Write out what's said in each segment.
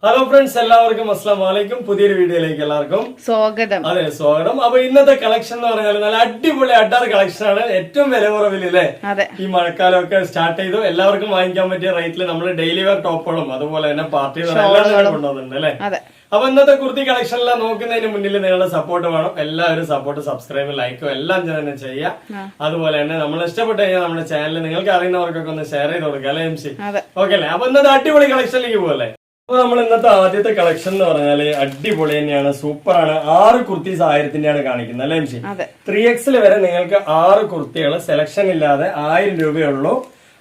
Hello friends, എല്ലാവർക്കും അസ്സലാമു അലൈക്കും. പുതിയൊരു വീഡിയോയിലേക്ക് എല്ലാവർക്കും സ്വാഗതം. അതെ, സ്വാഗതം. അപ്പൊ ഇന്നത്തെ കളക്ഷൻ എന്ന് പറഞ്ഞാൽ നല്ല അടിപൊളി അഡാർ കളക്ഷൻ ആണ്. ഏറ്റവും വില കുറവില്ലേ? ഈ മഴക്കാലമൊക്കെ സ്റ്റാർട്ട് ചെയ്തു. എല്ലാവർക്കും വാങ്ങിക്കാൻ പറ്റിയ റേറ്റിൽ നമ്മൾ ഡെയിലി വെയർ ടോപ്പുകളും അതുപോലെ തന്നെ പാർട്ടി എല്ലാം കൊണ്ടുവന്നിട്ടുണ്ട് അല്ലെ. അപ്പൊ ഇന്നത്തെ കുർത്തി കളക്ഷനിലെല്ലാം നോക്കുന്നതിന് മുന്നിൽ നിങ്ങളുടെ സപ്പോർട്ട് വേണം. എല്ലാവരും സപ്പോർട്ട്, സബ്സ്ക്രൈബ്, ലൈക്കും എല്ലാം തന്നെ ചെയ്യുക. അതുപോലെ തന്നെ നമ്മൾ ഇഷ്ടപ്പെട്ട് കഴിഞ്ഞാൽ നമ്മുടെ ചാനൽ നിങ്ങൾക്ക് അറിയുന്നവർക്കൊക്കെ ഒന്ന് ഷെയർ ചെയ്ത് കൊടുക്കുക അല്ലെ എം സി? ഓക്കെ അല്ലേ? അപ്പൊ ഇന്നത്തെ അടിപൊളി കളക്ഷനിലേക്ക് പോലെ. അപ്പൊ നമ്മൾ ഇന്നത്തെ ആദ്യത്തെ കളക്ഷൻ എന്ന് പറഞ്ഞാല് അടിപൊളി തന്നെയാണ്, സൂപ്പറാണ്. 6 കുർത്തീസ് 1000-ന്റെയാണ് കാണിക്കുന്നത് അല്ലെ എം സി? 3XL വരെ നിങ്ങൾക്ക് 6 കുർത്തികൾ സെലക്ഷൻ ഇല്ലാതെ 1000 രൂപയുള്ളൂ.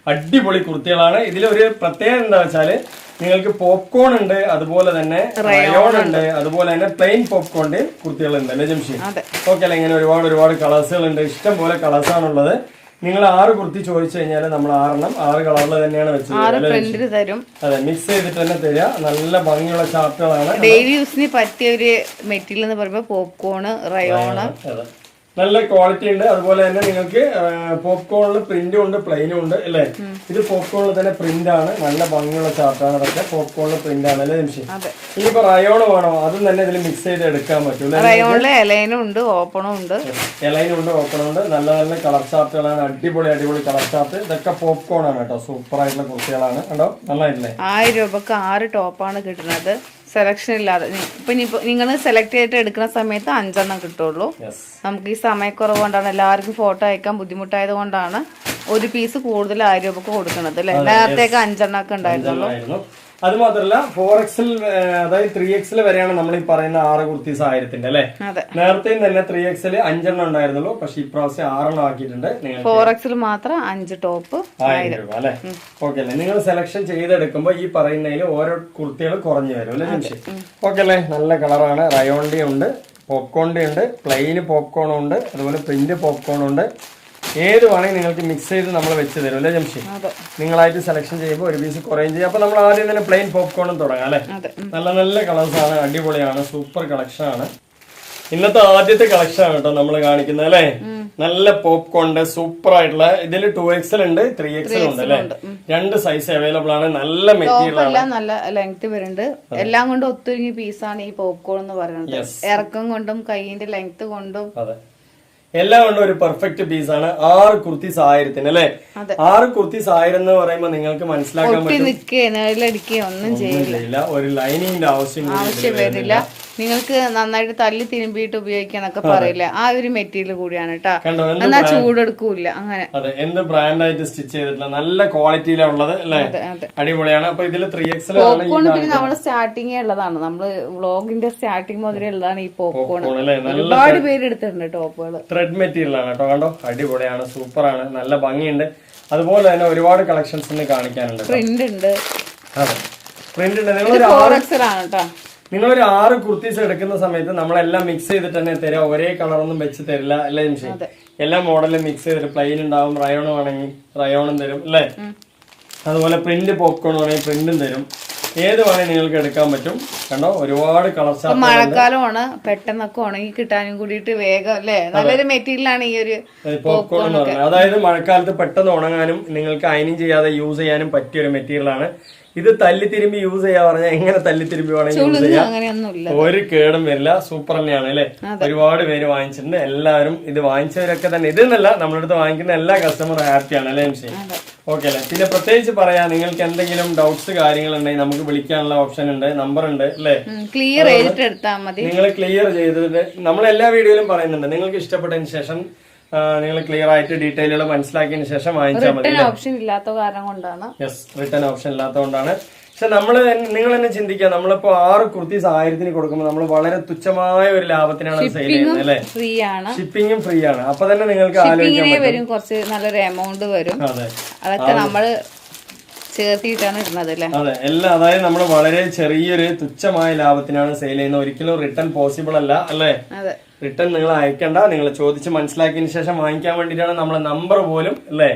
അടിപൊളി കുർത്തികളാണ്. ഇതിലൊരു പ്രത്യേകത എന്താ വെച്ചാല് നിങ്ങൾക്ക് പോപ്കോൺ ഉണ്ട്, അതുപോലെ തന്നെ റയോൺ ഉണ്ട്, അതുപോലെ തന്നെ പ്ലെയിൻ പോപ്കോണിന്റെ കുർത്തികളുണ്ട് അല്ലെ ജംഷി? ഓക്കെ അല്ലെ? ഇങ്ങനെ ഒരുപാട് കളേഴ്സുകൾ ഉണ്ട്. ഇഷ്ടം പോലെ കളേഴ്സ് ആണുള്ളത്. നിങ്ങൾ 6 കുർത്തി ചോദിച്ചു കഴിഞ്ഞാൽ നമ്മൾ 6 കളറിൽ തന്നെയാണ് വെച്ചത്. അതെ, മിക്സ് ചെയ്തിട്ട് തന്നെ തരിക. നല്ല ഭംഗിയുള്ള ചാർട്ടുകളാണ്. ഡെയിലി യൂസിന് പറ്റിയ ഒരു മെറ്റീരിയൽ എന്ന് പറയുമ്പോൾ പോപ്കോണ്, റയോണ് നല്ല ക്വാളിറ്റി ഉണ്ട്. അതുപോലെ തന്നെ നിങ്ങൾക്ക് പോപ്കോണിൽ പ്രിന്റും ഉണ്ട്, പ്ലെയിനും ഉണ്ട് അല്ലേ? ഇത് പോപ്കോണിൽ തന്നെ പ്രിന്റ് ആണ്. നല്ല ഭംഗിയുള്ള ചാർട്ടാണ്. അതൊക്കെ പോപ്കോണിൽ പ്രിന്റ് ആണ് അല്ലേ നിമിഷം? ഇനിയിപ്പോ റയോൺ വേണോ അതും തന്നെ ഇതിൽ മിക്സ് ചെയ്ത് എടുക്കാൻ പറ്റും. റയോണില് എലൈനും ഉണ്ട്, ഓപ്പണും ഉണ്ട്. എലൈനും ഉണ്ട്, ഓപ്പണും ഉണ്ട്. നല്ല നല്ല കളർ ചാർട്ടുകളാണ്. അടിപൊളി കളർ ചാർട്ട്. ഇതൊക്കെ പോപ്കോൺ ആണ് കേട്ടോ. സൂപ്പർ ആയിട്ടുള്ള കുർത്തികളാണ് കേട്ടോ. നന്നായിട്ടില്ലേ? 1000 രൂപക്ക് 6 ടോപ്പാണ് കിട്ടുന്നത്. സെലക്ഷൻ ഇല്ലാതെ ഇപ്പൊ നിങ്ങൾ സെലക്ട് ചെയ്തിട്ട് എടുക്കുന്ന സമയത്ത് 5 കിട്ടുള്ളൂ. നമുക്ക് ഈ സമയക്കുറവ് കൊണ്ടാണ്, എല്ലാവർക്കും ഫോട്ടോ അയക്കാൻ ബുദ്ധിമുട്ടായത് കൊണ്ടാണ് ഒരു പീസ് കൂടുതൽ 1000 രൂപക്ക് കൊടുക്കുന്നത് അല്ലെ. നേരത്തേക്ക് 5 ഉണ്ടായിരുന്നുള്ളൂ. അത് മാത്രല്ല 4XL അതായത് 3XL വരെയാണ് നമ്മൾ ഈ പറയുന്ന 6 കുർത്തീസ് 1000-ന്റെ അല്ലെ. നേരത്തെയും തന്നെ 3XL 5 ഉണ്ടായിരുന്നുള്ളൂ. പക്ഷെ ഇപ്രാവശ്യം 6 ആക്കിയിട്ടുണ്ട്. 4XL മാത്രം 5 ടോപ്പ് 1000 രൂപ അല്ലെ. ഓക്കെ അല്ലെ? നിങ്ങൾ സെലക്ഷൻ ചെയ്തെടുക്കുമ്പോ ഈ പറയുന്നതിൽ ഓരോ കുർത്തികൾ കുറഞ്ഞു വരും അല്ലെ. ഓക്കെ അല്ലെ? നല്ല കളറാണ്. റയോണിന്റെ ഉണ്ട്, പോപ്കോണിന്റെ ഉണ്ട്, പ്ലെയിന് പോപ്കോണും ഉണ്ട്, അതുപോലെ പ്രിന്റ് പോപ്കോണും ഉണ്ട്. ഏത് വേണമെങ്കിൽ നിങ്ങൾക്ക് മിക്സ് ചെയ്ത് നമ്മൾ വെച്ച് തരും അല്ലെ ജംഷി? നിങ്ങളായിട്ട് സെലക്ഷൻ ചെയ്യുമ്പോൾ ഒരു പീസ് കുറയും ചെയ്യും. അപ്പൊ നമ്മൾ ആദ്യം തന്നെ പ്ലെയിൻ പോപ്കോണും തുടങ്ങാം അല്ലെ. നല്ല നല്ല കളേഴ്സ് ആണ്, അടിപൊളിയാണ്, സൂപ്പർ കളക്ഷൻ ആണ്. ഇന്നത്തെ ആദ്യത്തെ കളക്ഷൻ ആണ് കേട്ടോ നമ്മൾ കാണിക്കുന്നത് അല്ലെ. നല്ല പോപ്കോണിന്റെ സൂപ്പർ ആയിട്ടുള്ള ഇതിൽ 2XL ഉണ്ട്, 3XL ഉണ്ട് അല്ലെ. 2 സൈസ് അവൈലബിൾ ആണ്. നല്ല മെറ്റീരിയൽ ആണ്, നല്ല ലെങ്ത് വരുന്നുണ്ട്. എല്ലാം കൊണ്ടും ഒത്തൊരുങ്ങിയ പീസാണ് ഈ പോപ്കോൺ എന്ന് പറയുന്നത്. ഇറക്കം കൊണ്ടും കൈയിന്റെ ലെങ്ത് കൊണ്ടും എല്ലാം കൊണ്ടും ഒരു പെർഫെക്റ്റ് പീസാണ്. 6 കുർത്തീസ് 1000-ന് അല്ലെ. 6 കുർത്തീസ് 1000 എന്ന് പറയുമ്പോൾ നിങ്ങൾക്ക് മനസ്സിലാക്കാൻ പറ്റും ഒന്നും ചെയ്യില്ല. ഒരു ലൈനിങ്ങിന്റെ ആവശ്യം വരില്ല. നിങ്ങൾക്ക് നന്നായിട്ട് തല്ലി തിരുമ്പിയിട്ട് ഉപയോഗിക്കാന്നൊക്കെ പറയില്ല. ആ ഒരു മെറ്റീരിയൽ കൂടിയാണ് കേട്ടോ. എന്നാ ചൂടെടുക്കൂല. അങ്ങനെ അതെ, എന്ത് ബ്രാൻഡായിട്ട് സ്റ്റിച്ച് ചെയ്തിട്ടുള്ള നല്ല ക്വാളിറ്റിയിലുള്ളത് അല്ലെ. അടിപൊളിയാണ്. അപ്പൊ ഇതിൽ 3XL പോപ്കോൺ പിന്നെ നമ്മള് സ്റ്റാർട്ടിങ് ഉള്ളതാണ്. നമ്മള് വ്ളോഗിന്റെ സ്റ്റാർട്ടിങ് മുതലേ ഉള്ളതാണ് ഈ പോപ്കോൺ. ഒരുപാട് പേര് എടുത്തിട്ടുണ്ട് ടോപ്പുകൾ. ത്രെഡ് മെറ്റീരിയൽ ആണ് കേട്ടോ. കണ്ടോ, അടിപൊളിയാണ്, സൂപ്പറാണ്, നല്ല ഭംഗിയുണ്ട്. അതുപോലെ തന്നെ ഒരുപാട് കളക്ഷൻസ് കാണിക്കാനുണ്ട്. പ്രിന്റ് ഉണ്ട്. അതെ, പ്രിന്റ് ഉണ്ട്. നിങ്ങളൊരു 6 കുർത്തീസ് എടുക്കുന്ന സമയത്ത് നമ്മളെല്ലാം മിക്സ് ചെയ്തിട്ട് തന്നെ തരാം. ഒരേ കളറൊന്നും വെച്ച് തരില്ല അല്ലേ നിമിഷം? എല്ലാ മോഡലും മിക്സ് ചെയ്തിട്ട് പ്ലെയിൻ ഉണ്ടാവും, റയോണും ആണെങ്കിൽ റയോണും തരും അല്ലേ. അതുപോലെ പ്രിന്റ് പോപ്കോൺ ആണെങ്കിൽ പ്രിന്റും തരും. ഏത് വേണമെങ്കിൽ നിങ്ങൾക്ക് എടുക്കാൻ പറ്റും. കണ്ടോ, ഒരുപാട് കളർ ചാർട്ട്. മഴക്കാലമാണ്, പെട്ടെന്നൊക്കെ ഉണങ്ങി കിട്ടാനും കൂടിയിട്ട് വേഗം അല്ലേ. നല്ലൊരു മെറ്റീരിയൽ ആണ് ഈ ഒരു പോപ്കോൺ എന്ന് പറയുന്നത്. അതായത് മഴക്കാലത്ത് പെട്ടെന്ന് ഉണങ്ങാനും നിങ്ങൾക്ക് അയണിങ് ചെയ്യാതെ യൂസ് ചെയ്യാനും പറ്റിയ ഒരു മെറ്റീരിയൽ ആണ്. ഇത് തല്ലി തിരുമ്പി യൂസ് ചെയ്യാ പറഞ്ഞാൽ എങ്ങനെ തല്ലി തിരുമ്പി വേണമെങ്കിൽ യൂസ് ചെയ്യാം. ഒരു കേടും വരില്ല. സൂപ്പർ തന്നെയാണ് അല്ലെ. ഒരുപാട് പേര് വാങ്ങിച്ചിട്ടുണ്ട്. എല്ലാവരും ഇത് വാങ്ങിച്ചവരൊക്കെ തന്നെ, ഇതെന്നല്ല നമ്മളടുത്ത് വാങ്ങിക്കുന്ന എല്ലാ കസ്റ്റമറും ഹാപ്പിയാണ് അല്ലേ എം സി? ഓക്കെ അല്ലെ. പിന്നെ പ്രത്യേകിച്ച് പറയാം, നിങ്ങൾക്ക് എന്തെങ്കിലും ഡൗട്ട്സ് കാര്യങ്ങൾ ഉണ്ടെങ്കിൽ നമുക്ക് വിളിക്കാനുള്ള ഓപ്ഷൻ ഉണ്ട്, നമ്പർ ഉണ്ട് അല്ലെ. ക്ലിയർ ചെയ്തിട്ട് എടുത്താൽ മതി. നിങ്ങൾ ക്ലിയർ ചെയ്തിട്ട് നമ്മൾ എല്ലാ വീഡിയോയിലും പറയുന്നുണ്ട്, നിങ്ങൾക്ക് ഇഷ്ടപ്പെട്ടതിന് ശേഷം നിങ്ങൾ ക്ലിയർ ആയിട്ട് ഡീറ്റെയിലുകൾ മനസ്സിലാക്കിയതിന് ശേഷം വാങ്ങിച്ചാൽ മതി. റിട്ടേൺ ഓപ്ഷൻ ഇല്ലാത്ത കാരണം കൊണ്ടാണ്. യെസ്, റിട്ടേൺ ഓപ്ഷൻ ഇല്ലാത്തതുകൊണ്ടാണ്. പക്ഷെ നിങ്ങൾ തന്നെ ചിന്തിക്കുക, നമ്മളിപ്പോ 6 കുർത്തീസ് 1000-ന് കൊടുക്കുമ്പോൾ നമ്മൾ വളരെ തുച്ഛമായ ഒരു ലാഭത്തിനാണ് സെയിൽ ചെയ്യുന്നത് അല്ലെ. ഷിപ്പിങ്ങും ഫ്രീ ആണ്. അപ്പൊ തന്നെ നിങ്ങൾക്ക് വരും, കുറച്ച് നല്ലൊരു എമൗണ്ട് വരും. അതൊക്കെ നമ്മള് ചേർത്തിട്ടാണ് ഇടുന്നത് അല്ലേ. അതെ, എല്ലാം. അതായത് നമ്മൾ വളരെ ചെറിയൊരു തുച്ഛമായ ലാഭത്തിനാണ് സെയിൽ ചെയ്യുന്നത്. ഒരിക്കലും റിട്ടേൺ പോസിബിൾ അല്ല അല്ലേ. റിട്ടേൺ നിങ്ങൾ അയക്കണ്ട. നിങ്ങൾ ചോദിച്ച് മനസ്സിലാക്കിയതിന് ശേഷം വാങ്ങിക്കാൻ വേണ്ടിയിട്ടാണ് നമ്മളെ നമ്പർ പോലും അല്ലേ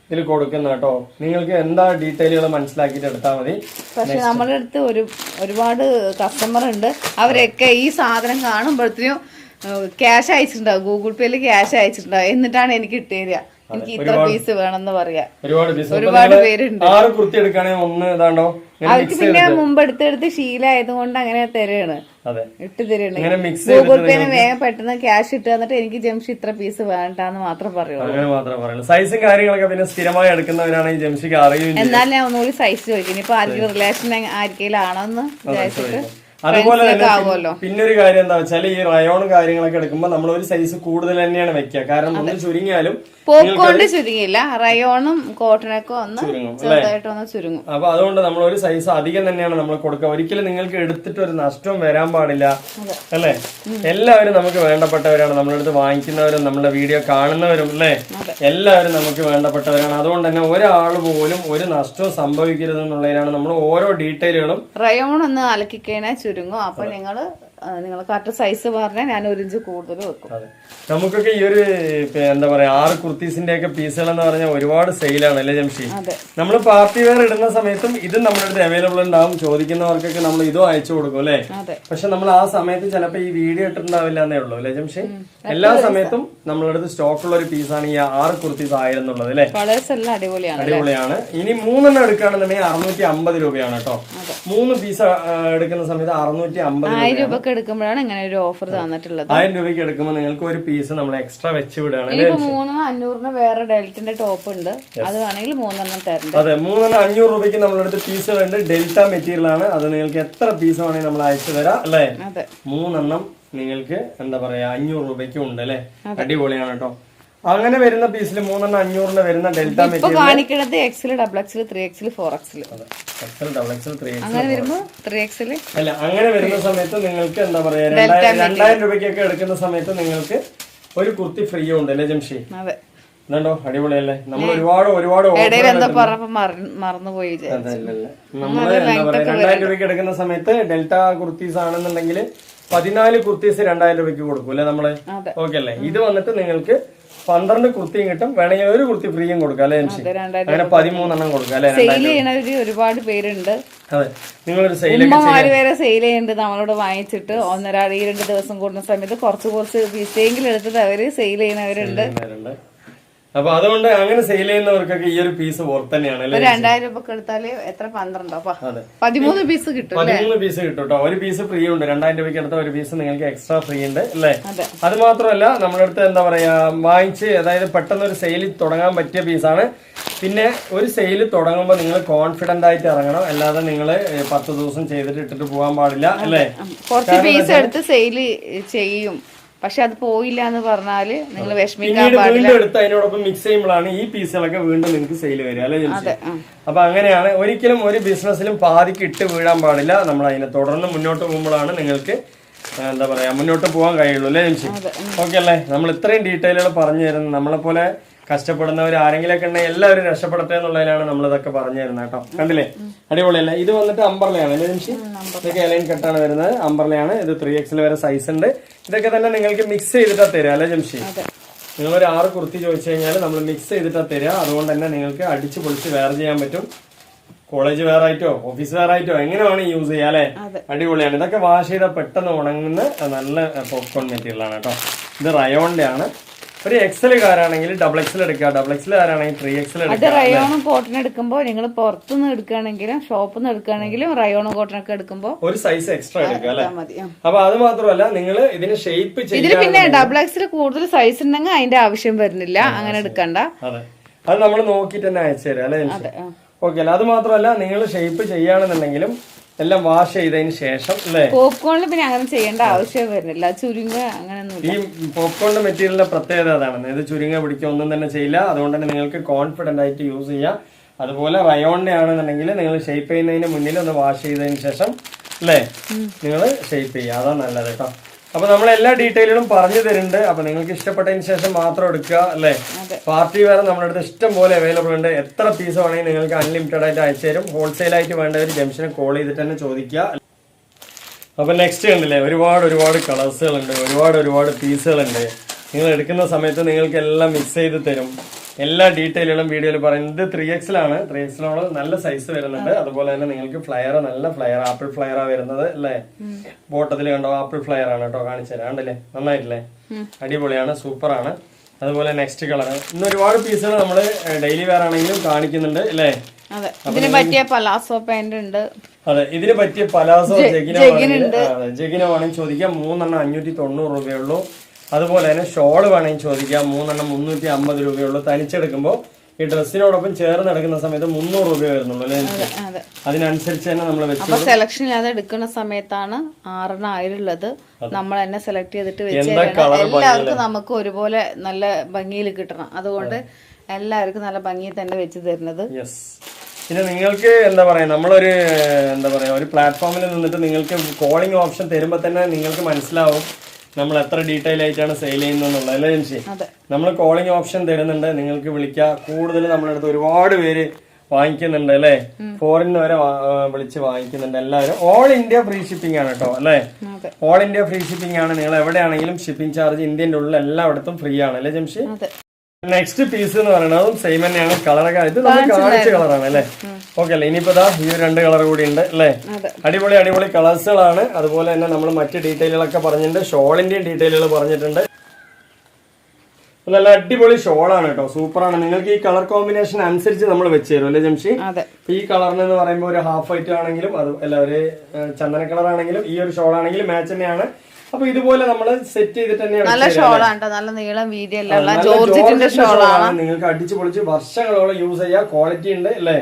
ഇതിൽ കൊടുക്കുന്നത് കേട്ടോ. നിങ്ങൾക്ക് എന്താ ഡീറ്റെയിലുകൾ മനസ്സിലാക്കിയിട്ട് എടുത്താൽ മതി. പക്ഷെ നമ്മുടെ അടുത്ത് ഒരുപാട് കസ്റ്റമർ ഉണ്ട്. അവരൊക്കെ ഈ സാധനം കാണുമ്പോഴത്തേനും ക്യാഷ് അയച്ചിട്ടുണ്ടാവും, ഗൂഗിൾ പേയിൽ ക്യാഷ് അയച്ചിട്ടുണ്ടാവും. എന്നിട്ടാണ് എനിക്ക് ഇട്ടുതരിക. എനിക്ക് ഇത്ര പീസ് വേണമെന്ന് പറയാ. ഒരുപാട് പേരുണ്ട്. 6 കുർത്തി എടുക്കുകയാണെങ്കിൽ ഒന്ന് ഇതാണ്ടോ അവർക്ക് പിന്നെ മുമ്പ് എടുത്തെടുത്ത് ശീലമായത് കൊണ്ട് അങ്ങനെ തരുകയാണ്, ഇട്ട് തരുകയാണ്. ഗൂഗിൾ പേന് വേഗം പെട്ടെന്ന് ക്യാഷ് ഇട്ട് തന്നിട്ട് എനിക്ക് ജംഷി ഇത്ര പീസ് വേണ്ടാന്ന് മാത്രം പറയുള്ളൂ. സൈസും കാര്യങ്ങളൊക്കെ പിന്നെ സ്ഥിരമായി എടുക്കുന്നവരാണ് ഈ ജംഷിക്ക് അറിയും. എന്നാലും ഞാൻ ഒന്നുകൂടി സൈസ് ചോദിക്കും. ഇപ്പൊ ആർക്കും റിലേഷൻ ആർക്കെങ്കിലും ആണോന്ന് വിചാരിച്ചിട്ട്. അതുപോലെ തന്നെ പിന്നെ ഒരു കാര്യം എന്താ വെച്ചാൽ ഈ റയോൺ കാര്യങ്ങളൊക്കെ എടുക്കുമ്പോൾ നമ്മൾ ഒരു സൈസ് കൂടുതൽ തന്നെയാണ് വെക്കുക. കാരണം ഒന്ന് ചുരുങ്ങിയാലും പോപ്കോണിന്റെ ചുരുങ്ങിയില്ല, റയോണും കോട്ടനൊക്കെ ഒന്ന് ചെറുതായിട്ടൊന്ന് ചുരുങ്ങും. അപ്പൊ അതുകൊണ്ട് നമ്മൾ ഒരു സൈസ് അധികം തന്നെയാണ് നമ്മൾ കൊടുക്കുക. ഒരിക്കലും നിങ്ങൾക്ക് എടുത്തിട്ട് ഒരു നഷ്ടവും വരാൻ പാടില്ല അല്ലെ. എല്ലാവരും നമുക്ക് വേണ്ടപ്പെട്ടവരാണ്, നമ്മളെടുത്ത് വാങ്ങിക്കുന്നവരും നമ്മുടെ വീഡിയോ കാണുന്നവരും അല്ലെ, എല്ലാവരും നമുക്ക് വേണ്ടപ്പെട്ടവരാണ്. അതുകൊണ്ട് തന്നെ ഒരാൾ പോലും ഒരു നഷ്ടവും സംഭവിക്കരുത് എന്നുള്ളതിനാണ് നമ്മൾ ഓരോ ഡീറ്റെയിലുകളും. റയോൺ ഒന്ന് അലക്കി കഴിഞ്ഞാൽ ചുരുങ്ങും. അപ്പൊ നിങ്ങൾ കറക്റ്റ് സൈസ് പറഞ്ഞാൽ ഞാൻ 1 ഇഞ്ച് കൂടുതൽ വെക്കും. നമുക്കൊക്കെ ഈ ഒരു എന്താ പറയാ 6 കുർത്തീസിന്റെ ഒക്കെ പീസുകൾ എന്ന് പറഞ്ഞാൽ ഒരുപാട് സെയിലാണ് അല്ലേ ജംഷി. നമ്മൾ പാർട്ടി വെയർ ഇടുന്ന സമയത്തും ഇതും നമ്മുടെ അടുത്ത് അവൈലബിൾ ഉണ്ടാവും. ചോദിക്കുന്നവർക്കൊക്കെ നമ്മൾ ഇതും അയച്ചു കൊടുക്കും അല്ലെ. പക്ഷെ നമ്മൾ ആ സമയത്ത് ചിലപ്പോ ഈ വീഡിയോ ഇട്ടിട്ടുണ്ടാവില്ല എന്നേ ഉള്ളൂ അല്ലെ ജംഷി. എല്ലാ സമയത്തും നമ്മളുടെ അടുത്ത് സ്റ്റോക്ക് ഉള്ള ഒരു പീസാണ് ഈ 6 കുർത്തീസ് 1000 എന്നുള്ളത് അല്ലെ. അടിപൊളിയാണ്. ഇനി 3 എണ്ണം എടുക്കുകയാണെന്നുണ്ടെങ്കിൽ 650 രൂപയാണ് കേട്ടോ. 3 പീസ് എടുക്കുന്ന സമയത്ത് 650 രൂപ എടുക്കുമ്പോഴാണ് ഇങ്ങനെ ഒരു ഓഫർ തന്നിട്ടുള്ളത്. 1000 രൂപയ്ക്ക് എടുക്കുമ്പോൾ നിങ്ങൾക്ക് ഒരു പീസ് നമ്മൾ എക്സ്ട്രാ വെച്ച് വിടുകയാണ്. 3,500 വേറെ ഡെൽറ്റിന്റെ ടോപ്പ് ഉണ്ട്, അത് വേണമെങ്കിൽ 3 തരണ്ട. അതെ, 3,500 രൂപയ്ക്ക് നമ്മളെടുത്ത് പീസുകളുണ്ട്. ഡെൽറ്റ മെറ്റീരിയൽ ആണ്. അത് നിങ്ങൾക്ക് എത്ര പീസ് വേണമെങ്കിൽ നമ്മൾ അയച്ചു തരാം അല്ലെ. 3 നിങ്ങൾക്ക് എന്താ പറയാ 500 രൂപയ്ക്കും ഉണ്ട് അല്ലെ. അടിപൊളിയാണ് കേട്ടോ. അങ്ങനെ വരുന്ന പീസിൽ 3,500 വരുന്ന ഡെൽറ്റ മെറ്റീരിയൽ കാണിക്കുന്നത് XL, XXL, 3XL, 4XL. അല്ല, അങ്ങനെ വരുന്ന സമയത്ത് നിങ്ങൾക്ക് എന്താ പറയാ 2000 രൂപയ്ക്കൊക്കെ എടുക്കുന്ന സമയത്ത് നിങ്ങൾക്ക് ഒരു കുർത്തി ഫ്രീ ഉണ്ട് അല്ലേ ജംഷി. ഇതുണ്ടോ അടിപൊളിയല്ലേ. നമ്മൾ ഒരുപാട് മറന്നുപോയി. നമ്മള് എന്താ പറയാ 2000 രൂപയ്ക്ക് എടുക്കുന്ന സമയത്ത് ഡെൽറ്റ കുർത്തീസ് ആണെന്നുണ്ടെങ്കിൽ 14 കുർത്തീസ് 2000 രൂപയ്ക്ക് കൊടുക്കും അല്ലെ നമ്മള്. ഓക്കെ അല്ലേ. ഇത് വന്നിട്ട് നിങ്ങൾക്ക് 12 കുർത്തിയും കിട്ടും. വേണമെങ്കിൽ ഒരു കുർത്തി ഫ്രീയും കൊടുക്കാം അല്ലെ ജംഷി. അങ്ങനെ 13 കൊടുക്കാം അല്ലെ. ഒരുപാട് പേരുണ്ട്. അതെ, നിങ്ങളൊരു സെയിൽ വരെ സെയിൽ ചെയ്യുന്നുണ്ട്. നമ്മളോട് വാങ്ങിച്ചിട്ട് 1-2 ദിവസം കൂടുന്ന സമയത്ത് കുറച്ച് പീസെങ്കിലും എടുത്തിട്ട് അവര് സെയിൽ ചെയ്യുന്നവരുണ്ട്. അപ്പൊ അതുകൊണ്ട് അങ്ങനെ സെയിൽ ചെയ്യുന്നവർക്കൊക്കെ ഈ ഒരു പീസ് വർക്ക് തന്നെയാണ്. 2000 രൂപ എടുത്താല് എത്ര 12 13 പീസ് കിട്ടും. 13 പീസ് കിട്ടും കേട്ടോ. ഒരു പീസ് ഫ്രീ ഉണ്ട്. 2000 രൂപയ്ക്ക് എടുത്ത ഒരു പീസ് നിങ്ങൾക്ക് എക്സ്ട്രാ ഫ്രീ ഉണ്ട് അല്ലേ. അത് മാത്രമല്ല നമ്മുടെ അടുത്ത് എന്താ പറയാ വാങ്ങിച്ച് അതായത് പെട്ടെന്ന് ഒരു സെയിൽ തുടങ്ങാൻ പറ്റിയ പീസാണ്. പിന്നെ ഒരു സെയിൽ തുടങ്ങുമ്പോൾ നിങ്ങൾ കോൺഫിഡന്റ് ആയിട്ട് ഇറങ്ങണം. അല്ലാതെ നിങ്ങൾ 10 ദിവസം ചെയ്തിട്ട് ഇട്ടിട്ട് പോകാൻ പാടില്ല അല്ലേ. കുറച്ച് പീസ് എടുത്ത് സെയിൽ ചെയ്യും, പക്ഷെ അത് പോയില്ല എന്ന് പറഞ്ഞാല് നിങ്ങൾ വിഷമിക്കാൻ വീണ്ടും എടുത്ത് അതിനോടൊപ്പം മിക്സ് ചെയ്യുമ്പോഴാണ് ഈ പീസുകളൊക്കെ വീണ്ടും നിങ്ങൾക്ക് സെയിൽ വരിക അല്ലെ. അപ്പൊ അങ്ങനെയാണ്. ഒരിക്കലും ഒരു ബിസിനസ്സിലും പാതിക്ക് ഇട്ട് വീഴാൻ പാടില്ല. നമ്മൾ അതിനെ തുടർന്ന് മുന്നോട്ട് പോകുമ്പോഴാണ് നിങ്ങൾക്ക് എന്താ പറയാ മുന്നോട്ട് പോകാൻ കഴിയുള്ളൂ അല്ലേ ജംഷി. ഓക്കെ അല്ലേ. നമ്മൾ ഇത്രയും ഡീറ്റെയിലുകൾ പറഞ്ഞു തരുന്നത് നമ്മളെ പോലെ കഷ്ടപ്പെടുന്നവർ ആരെങ്കിലൊക്കെ ഉണ്ടെങ്കിൽ എല്ലാവരും രക്ഷപ്പെടട്ടെ എന്നുള്ളതിലാണ് നമ്മളിതൊക്കെ പറഞ്ഞു തരുന്നത് കേട്ടോ. കണ്ടില്ലേ അടിപൊളിയല്ലേ. ഇത് വന്നിട്ട് അംബർലയാണ് അല്ലേ ജംഷി. ഇതൊക്കെ എലൈൻ കട്ടാണ് വരുന്നത്. അംബർലയാണ്. ഇത് 3XL വരെ സൈസ് ഉണ്ട്. ഇതൊക്കെ തന്നെ നിങ്ങൾക്ക് മിക്സ് ചെയ്തിട്ടാ തരിക അല്ലെ ജംഷി. നിങ്ങളൊരു 6 കുർത്തി ചോദിച്ചു കഴിഞ്ഞാൽ നമ്മൾ മിക്സ് ചെയ്തിട്ടാ തരിക. അതുകൊണ്ട് തന്നെ നിങ്ങൾക്ക് അടിച്ചു പൊളിച്ച് വെയർ ചെയ്യാൻ പറ്റും. കോളേജ് വെയർ ആയിട്ടോ ഓഫീസ് വെയർ ആയിട്ടോ എങ്ങനെ വേണം യൂസ് ചെയ്യാം അല്ലെ. അടിപൊളിയാണ്. ഇതൊക്കെ വാഷ് ചെയ്താൽ പെട്ടെന്ന് ഉണങ്ങുന്ന നല്ല പോപ്കോൺ മെറ്റീരിയൽ ആണ് കേട്ടോ. ഇത് റയോണിന്റെ ആണ്. ഒരു XL കാരാണെങ്കിൽ XXL എടുക്കുക. XXL കാരാണെങ്കിൽ 3XL എടുക്കുക. റയോണും കോട്ടൺ എടുക്കുമ്പോൾ നിങ്ങൾ പുറത്തുനിന്ന് എടുക്കുകയാണെങ്കിലും ഷോപ്പിൽ നിന്ന് എടുക്കുകയാണെങ്കിലും റയോണും കോട്ടണൊക്കെ എടുക്കുമ്പോൾ ഒരു സൈസ് എക്സ്ട്രാ എടുക്കുക അല്ലെ. അപ്പൊ അത് മാത്രമല്ല നിങ്ങൾ ഇതിന് ഷേപ്പ് ഇതിൽ പിന്നെ XXL കൂടുതൽ സൈസ് ഉണ്ടെങ്കിൽ അതിന്റെ ആവശ്യം വരുന്നില്ല. അങ്ങനെ എടുക്കണ്ട. അതെ, അത് നമ്മൾ നോക്കിട്ട് തന്നെ അയച്ചു തരാം അല്ലെ. ഓക്കെ അല്ല. അത് മാത്രമല്ല നിങ്ങൾ ഷേപ്പ് ചെയ്യുകയാണെന്നുണ്ടെങ്കിലും എല്ലാം വാഷ് ചെയ്തതിന് ശേഷം അല്ലേ. പോപ്കോണിൽ പിന്നെ അങ്ങനെ ചെയ്യേണ്ട ആവശ്യം വരുന്നില്ല. ചുരുങ്ങ അങ്ങനെയൊന്നും. ഈ പോപ്കോണിന്റെ മെറ്റീരിയലിന്റെ പ്രത്യേകത അതാണ്. ഇത് ചുരുങ്ങ പിടിക്കുക ഒന്നും തന്നെ ചെയ്യില്ല. അതുകൊണ്ട് തന്നെ നിങ്ങൾക്ക് കോൺഫിഡന്റ് ആയിട്ട് യൂസ് ചെയ്യാം. അതുപോലെ റയോണിന്റെ ആണെന്നുണ്ടെങ്കിൽ നിങ്ങൾ ഷേപ്പ് ചെയ്യുന്നതിന് മുന്നിൽ ഒന്ന് വാഷ് ചെയ്തതിന് ശേഷം അല്ലേ നിങ്ങൾ ഷേപ്പ് ചെയ്യുക. അതാണ് നല്ലത് കേട്ടോ. അപ്പൊ നമ്മൾ എല്ലാ ഡീറ്റെയിലും പറഞ്ഞു തരുന്നുണ്ട്. അപ്പൊ നിങ്ങൾക്ക് ഇഷ്ടപ്പെട്ടതിന് ശേഷം മാത്രം എടുക്കുക അല്ലെ. പാർട്ടി വെയർ നമ്മുടെ അടുത്ത് ഇഷ്ടം പോലെ അവൈലബിൾ ഉണ്ട്. എത്ര പീസ് വേണമെങ്കിൽ നിങ്ങൾക്ക് അൺലിമിറ്റഡ് ആയിട്ട് അയച്ചു തരും. ഹോൾസെയിൽ ആയിട്ട് വേണ്ടവർ ജംഷനെ കോൾ ചെയ്തിട്ട് തന്നെ ചോദിക്കുക. അപ്പൊ നെക്സ്റ്റ് കണ്ടില്ലേ ഒരുപാട് കളേഴ്സുകളുണ്ട്. ഒരുപാട് പീസുകളുണ്ട്. നിങ്ങൾ എടുക്കുന്ന സമയത്ത് നിങ്ങൾക്ക് എല്ലാം മിക്സ് ചെയ്ത് തരും. എല്ലാ ഡീറ്റെയിലുകളും വീഡിയോയിൽ പറയുന്നത് 3XL ആണ്. 3XL നല്ല സൈസ് വരുന്നുണ്ട്. അതുപോലെ തന്നെ നിങ്ങൾക്ക് ഫ്ലയർ നല്ല ഫ്ലയർ ആപ്പിൾ ഫ്ലയറാ വരുന്നത് അല്ലേ. ബോട്ടത്തിൽ കണ്ടോ ആപ്പിൾ ഫ്ലയർ ആണ് കേട്ടോ. കാണിച്ചു തരാം. കണ്ടില്ലേ നന്നായിട്ടില്ലേ. അടിപൊളിയാണ്. സൂപ്പറാണ്. അതുപോലെ നെക്സ്റ്റ് കളർ. ഇന്ന് ഒരുപാട് പീസുകൾ നമ്മള് ഡെയിലി വെയർ ആണെങ്കിലും കാണിക്കുന്നുണ്ട് അല്ലേ? അതെ, ഇതിന് പറ്റിയ പലാസോ പാന്റ് ഉണ്ട്. അതെ, ഇതിന് പറ്റിയ പലാസോ ജഗിനോ വേണമെങ്കിൽ ചോദിക്കാം. 3 590 രൂപയുള്ളൂ. അതുപോലെ തന്നെ ഷോള് വേണമെങ്കിൽ ചോദിക്കാം. 3 350 രൂപയുള്ളൂ. തനിച്ചെടുക്കുമ്പോൾ ഈ ഡ്രസ്സിനോടൊപ്പം ചേർന്ന് എടുക്കുന്ന സമയത്ത് 300 രൂപ വരുന്നുള്ളൂ അല്ലേ? അതിനനുസരിച്ച് തന്നെ നമ്മൾ വെച്ചു. സെലക്ഷൻ ഇല്ലാതെ എടുക്കുന്ന സമയത്താണ് 6 ആയിട്ടുള്ളത്. നമ്മൾ തന്നെ സെലക്ട് ചെയ്തിട്ട് എല്ലാവർക്കും നമുക്ക് ഒരുപോലെ നല്ല ഭംഗിയിൽ കിട്ടണം. അതുകൊണ്ട് എല്ലാവർക്കും നല്ല ഭംഗിയിൽ തന്നെ വെച്ച് തരുന്നത്. പിന്നെ നിങ്ങൾക്ക് എന്താ പറയാ, നമ്മളൊരു ഒരു പ്ലാറ്റ്ഫോമിൽ നിന്നിട്ട് നിങ്ങൾക്ക് കോളിംഗ് ഓപ്ഷൻ തരുമ്പോൾ തന്നെ നിങ്ങൾക്ക് മനസ്സിലാവും നമ്മൾ എത്ര ഡീറ്റെയിൽ ആയിട്ടാണ് സെയിൽ ചെയ്യുന്നത് അല്ലേ ജംഷി? നമ്മൾ കോളിംഗ് ഓപ്ഷൻ തരുന്നുണ്ട്, നിങ്ങൾക്ക് വിളിക്കാം. കൂടുതൽ നമ്മുടെ അടുത്ത് ഒരുപാട് പേര് വാങ്ങിക്കുന്നുണ്ട് അല്ലെ, ഫോറിന് വരെ വിളിച്ച് വാങ്ങിക്കുന്നുണ്ട് എല്ലാവരും. ഓൾ ഇന്ത്യ ഫ്രീ ഷിപ്പിംഗ് ആണ് കേട്ടോ അല്ലെ? ഓൾ ഇന്ത്യ ഫ്രീ ഷിപ്പിംഗ് ആണ്. നിങ്ങൾ എവിടെയാണെങ്കിലും ഷിപ്പിംഗ് ചാർജ് ഇന്ത്യന്റെ ഉള്ളിൽ എല്ലായിടത്തും ഫ്രീ ആണ് അല്ലെ ജംഷി? നെക്സ്റ്റ് പീസ് എന്ന് പറയുന്നതും സെയിം തന്നെയാണ്. കളറൊക്കെ ഇത് നമ്മൾ കാണിച്ച കളറാണ് അല്ലെ? ഓക്കെ അല്ലേ? ഇനിയിപ്പോ ഈ 2 കളർ കൂടി ഉണ്ട് അല്ലെ? അടിപൊളി അടിപൊളി കളേഴ്സുകളാണ്. അതുപോലെ തന്നെ നമ്മൾ മറ്റ് ഡീറ്റെയിലുകളൊക്കെ പറഞ്ഞിട്ടുണ്ട്. ഷോളിന്റെയും ഡീറ്റെയിലുകൾ പറഞ്ഞിട്ടുണ്ട്. നല്ല അടിപൊളി ഷോളാണ് കേട്ടോ, സൂപ്പറാണ്. നിങ്ങൾക്ക് ഈ കളർ കോമ്പിനേഷൻ അനുസരിച്ച് നമ്മൾ വെച്ച് തരും അല്ലെ ജംഷി? ഈ കളറിന് എന്ന് പറയുമ്പോൾ ഒരു ഹാഫ് വൈറ്റ് ആണെങ്കിലും അത് അല്ല ഒരു ചന്ദന കളർ ആണെങ്കിലും ഈ ഒരു ഷോൾ ആണെങ്കിലും മാച്ച് തന്നെയാണ്. അപ്പൊ ഇതുപോലെ നമ്മൾ സെറ്റ് ചെയ്തിട്ട് നല്ല ഷോളാണ്, നല്ല നീളം വീതിയല്ല, ജോർജറ്റിന്റെ ഷോളാണ്. നിങ്ങൾക്ക് അടിച്ചു പൊളിച്ച് വർഷങ്ങളോളം യൂസ് ചെയ്യാം. ക്വാളിറ്റി ഉണ്ട് അല്ലേ?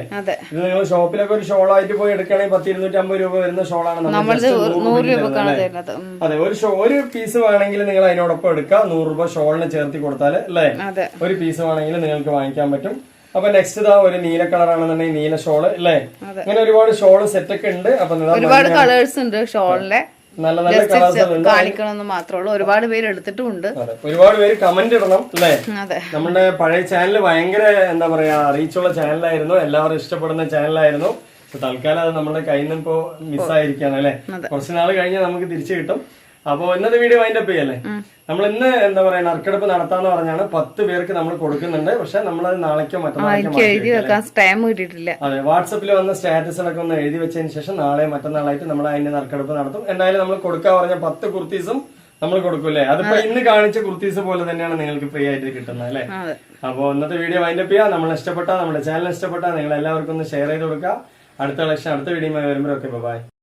ഇത് നിങ്ങൾ ഷോപ്പിലൊക്കെ ഒരു ഷോളായിട്ട് പോയി എടുക്കുകയാണെങ്കിൽ 10-250 രൂപ വരുന്ന ഷോളാണ് നമ്മൾ 100 രൂപക്കാണ് തരുന്നത്. അതെ, ഒരു പീസ് വേണമെങ്കിൽ നിങ്ങൾ അതിനോടൊപ്പം എടുക്കാം. 100 രൂപ ഷോളിന് ചേർത്തി കൊടുത്താൽ അല്ലേ? ഒരു പീസ് വേണമെങ്കിൽ നിങ്ങൾക്ക് വാങ്ങിക്കാൻ പറ്റും. അപ്പൊ നെക്സ്റ്റ് ഒരു നീല കളർ ആണെന്നുണ്ടെങ്കിൽ നീല ഷോള് അല്ലേ? അങ്ങനെ ഒരുപാട് ഷോള് സെറ്റ് ഒക്കെ ഉണ്ട്. അപ്പൊ ഒരുപാട് കളേഴ്സ് ഉണ്ട് ഷോളിലെ. നല്ല നല്ല കളേഴ്സ് കാണിക്കണമെന്ന് മാത്രമേ ഉള്ളൂ. ഒരുപാട് പേര് എടുത്തിട്ടുണ്ട്. ഒരുപാട് പേര് കമന്റ് ഇടണം അല്ലേ? നമ്മുടെ പഴയ ചാനൽ ഭയങ്കര എന്താ പറയാ റീച്ചുള്ള ചാനലായിരുന്നു, എല്ലാവരും ഇഷ്ടപ്പെടുന്ന ചാനലായിരുന്നു. തൽക്കാലം അത് നമ്മുടെ കയ്യിൽ നിന്ന് ഇപ്പോ മിസ്സായിരിക്കാണ് അല്ലെ? കുറച്ച് നാൾ കഴിഞ്ഞാൽ നമുക്ക് തിരിച്ചു കിട്ടും. അപ്പൊ ഇന്നത്തെ വീഡിയോ വൈൻഡ് അപ്പ് ചെയ്യല്ലേ? നമ്മൾ ഇന്ന് എന്താ പറയാ നറുക്കെടുപ്പ് നടത്താന്ന് പറഞ്ഞാണ്. 10 പേർക്ക് നമ്മൾ കൊടുക്കുന്നുണ്ട്. പക്ഷെ നമ്മളത് നാളേക്കോ മറ്റന്നാളേക്കോ അതെ, വാട്സപ്പിൽ വന്ന സ്റ്റാറ്റസിലൊക്കെ ഒന്ന് എഴുതി വെച്ചതിന് ശേഷം നാളെ മറ്റന്നാളായിട്ട് നമ്മൾ അതിന്റെ നറുക്കെടുപ്പ് നടത്തും. എന്തായാലും നമ്മൾ കൊടുക്കാൻ പറഞ്ഞ 10 കുർത്തീസും നമ്മൾ കൊടുക്കൂലേ? അതിപ്പോ ഇന്ന് കാണിച്ച കുർത്തീസ് പോലെ തന്നെയാണ് നിങ്ങൾക്ക് ഫ്രീ ആയിട്ട് കിട്ടുന്നത് അല്ലെ? അപ്പൊ ഇന്നത്തെ വീഡിയോ വൈൻഡ് അപ്പ് ചെയ്യാം. നമ്മൾ ഇഷ്ടപ്പെട്ടാ, നമ്മുടെ ചാനൽ ഇഷ്ടപ്പെട്ടാ നിങ്ങൾ എല്ലാവർക്കും ഒന്ന് ഷെയർ ചെയ്ത് കൊടുക്കുക. അടുത്ത കളക്ഷൻ അടുത്ത വീഡിയോ വരുമ്പോഴൊക്കെ ബൈ.